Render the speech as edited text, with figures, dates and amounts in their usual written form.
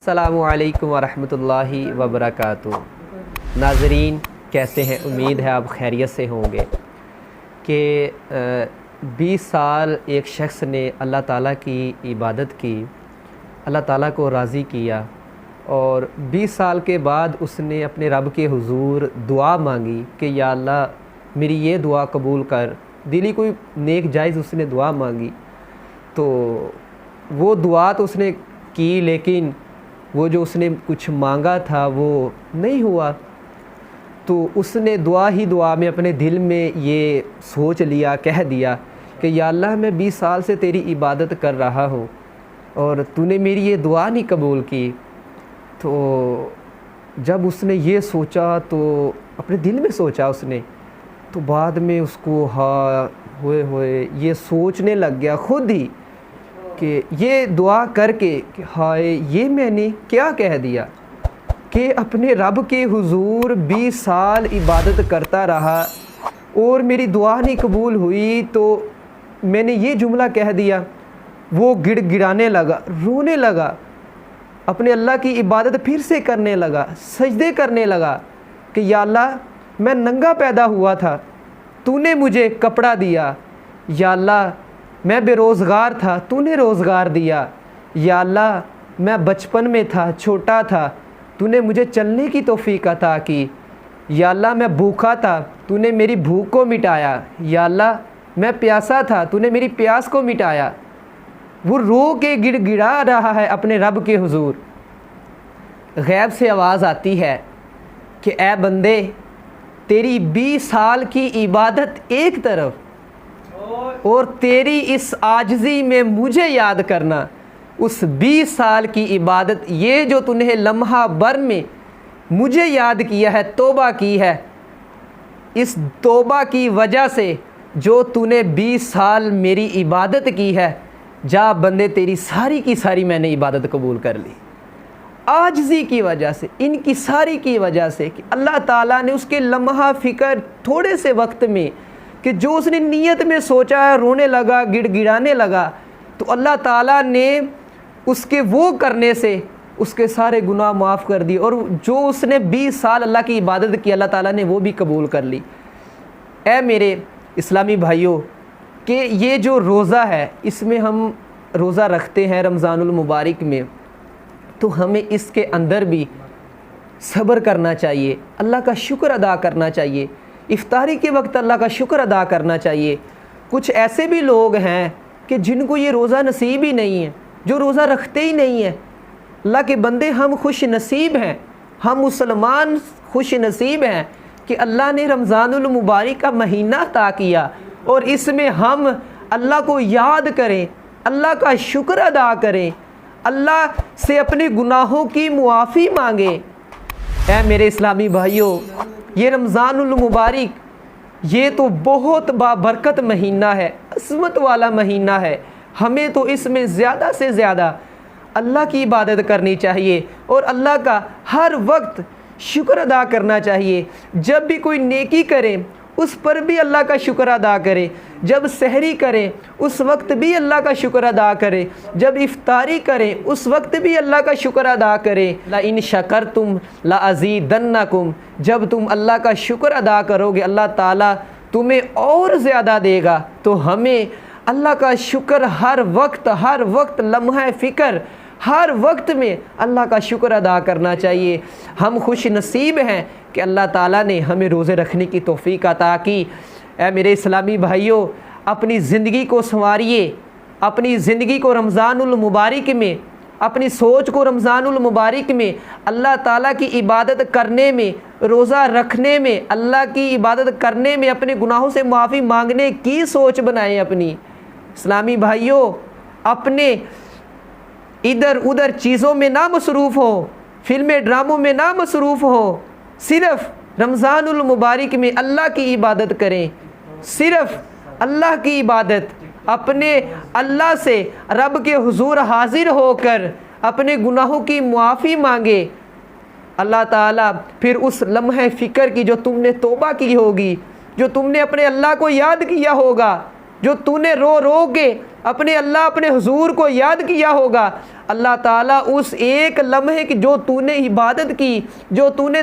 अस्सलामुअलैकुम वरहमतुल्लाहि वबरकातुहू। नाज़रीन कैसे हैं? उम्मीद है आप खैरियत से होंगे। कि 20 साल एक शख्स ने अल्लाह ताला की इबादत की, अल्लाह ताला को राज़ी किया और 20 साल के बाद उसने अपने रब के हुज़ूर दुआ मांगी कि या अल्लाह मेरी ये दुआ कबूल कर। दिली कोई नेक जायज़ उसने दुआ मांगी, तो वो दुआ तो उसने की, लेकिन वो जो उसने कुछ मांगा था वो नहीं हुआ। तो उसने दुआ ही दुआ में अपने दिल में ये सोच लिया, कह दिया कि या अल्लाह मैं 20 साल से तेरी इबादत कर रहा हूँ और तूने मेरी ये दुआ नहीं कबूल की। तो जब उसने ये सोचा, तो अपने दिल में सोचा उसने, तो बाद में उसको होए ये सोचने लग गया खुद ही कि ये दुआ करके कि हाय ये मैंने क्या कह दिया, कि अपने रब के हुजूर 20 साल इबादत करता रहा और मेरी दुआ नहीं कबूल हुई, तो मैंने ये जुमला कह दिया। वो गिड़गिड़ाने लगा, रोने लगा, अपने अल्लाह की इबादत फिर से करने लगा, सजदे करने लगा कि या अल्लाह मैं नंगा पैदा हुआ था, तूने मुझे कपड़ा दिया। या अल्लाह मैं बेरोज़गार था, तूने रोज़गार दिया। या अल्लाह मैं बचपन में था, छोटा था, तूने मुझे चलने की तौफीक अता की। या अल्लाह मैं भूखा था, तूने मेरी भूख को मिटाया। या अल्लाह मैं प्यासा था, तूने मेरी प्यास को मिटाया। वो रो के गिड़गिड़ा रहा है अपने रब के हुजूर। गैब से आवाज़ आती है कि ए बंदे, तेरी 20 साल की इबादत एक तरफ और तेरी इस आजिज़ी में मुझे याद करना। उस 20 साल की इबादत, ये जो तूने लम्हा भर में मुझे याद किया है, तौबा की है, इस तौबा की वजह से जो तूने 20 साल मेरी इबादत की है, जा बंदे तेरी सारी की सारी मैंने इबादत कबूल कर ली। आजिज़ी की वजह से, इनकी सारी की वजह से कि अल्लाह ताला ने उसके लम्हा फ़िक्र थोड़े से वक्त में, कि जो उसने नीयत में सोचा है, रोने लगा, गिड़गिड़ाने लगा, तो अल्लाह ताला ने उसके वो करने से उसके सारे गुनाह माफ़ कर दिए और जो उसने 20 साल अल्लाह की इबादत की, अल्लाह ताला ने वो भी कबूल कर ली। ऐ मेरे इस्लामी भाइयों, कि ये जो रोज़ा है, इसमें हम रोज़ा रखते हैं रमज़ानुल मुबारक में, तो हमें इसके अंदर भी सब्र करना चाहिए, अल्लाह का शुक्र अदा करना चाहिए। इफ्तारी के वक्त अल्लाह का शुक्र अदा करना चाहिए। कुछ ऐसे भी लोग हैं कि जिनको ये रोज़ा नसीब ही नहीं है, जो रोज़ा रखते ही नहीं है। अल्लाह के बंदे, हम खुश नसीब हैं, हम मुसलमान खुश नसीब हैं कि अल्लाह ने रमज़ानुल मुबारक का महीना अता किया और इसमें हम अल्लाह को याद करें, अल्लाह का शुक्र अदा करें, अल्लाह से अपने गुनाहों की मुआफ़ी मांगें। ऐ मेरे इस्लामी भाइयों, ये रमज़ानुल मुबारक, ये तो बहुत बाबरकत महीना है, अस्मत वाला महीना है। हमें तो इसमें ज़्यादा से ज़्यादा अल्लाह की इबादत करनी चाहिए और अल्लाह का हर वक्त शुक्र अदा करना चाहिए। जब भी कोई नेकी करें उस पर भी अल्लाह का शुक्र अदा करें, जब सहरी करें उस वक्त भी अल्लाह का शुक्र अदा करें, जब इफ्तारी करें उस वक्त भी अल्लाह का शुक्र अदा करें। ला इन शकरतुम ला अज़ीदन्नकुम, जब तुम अल्लाह का शुक्र अदा करोगे अल्लाह ताला तुम्हें और ज़्यादा देगा। तो हमें अल्लाह का शुक्र हर वक्त लम्हा फ़िक्र, हर वक्त में अल्लाह का शुक्र अदा करना चाहिए। हम खुश नसीब हैं कि अल्लाह ताला ने हमें रोज़े रखने की तौफ़ीक अता की। ऐ मेरे इस्लामी भाइयों, अपनी ज़िंदगी को संवारिए, अपनी ज़िंदगी को रमज़ानुल मुबारक में, अपनी सोच को रमज़ानुल मुबारक में अल्लाह ताला की इबादत करने में, रोज़ा रखने में, अल्लाह की इबादत करने में, अपने गुनाहों से माफ़ी मांगने की सोच बनाएं अपनी। इस्लामी भाइयों, अपने इधर उधर चीज़ों में ना मसरूफ़ हो, फिल्में ड्रामों में ना मसरूफ़ हो, सिर्फ़ रमज़ानुल मुबारक में अल्लाह की इबादत करें, सिर्फ़ अल्लाह की इबादत। अपने अल्लाह से रब के हुजूर हाज़िर होकर अपने गुनाहों की मुआफ़ी मांगे। अल्लाह ताला फिर उस लम्हे फ़िक्र की जो तुमने तौबा की होगी, जो तुमने अपने अल्लाह को याद किया होगा, जो तूने रो रो के अपने अल्लाह अपने हुजूर को याद किया होगा, अल्लाह ताला उस एक लम्हे की जो तूने इबादत की, जो तूने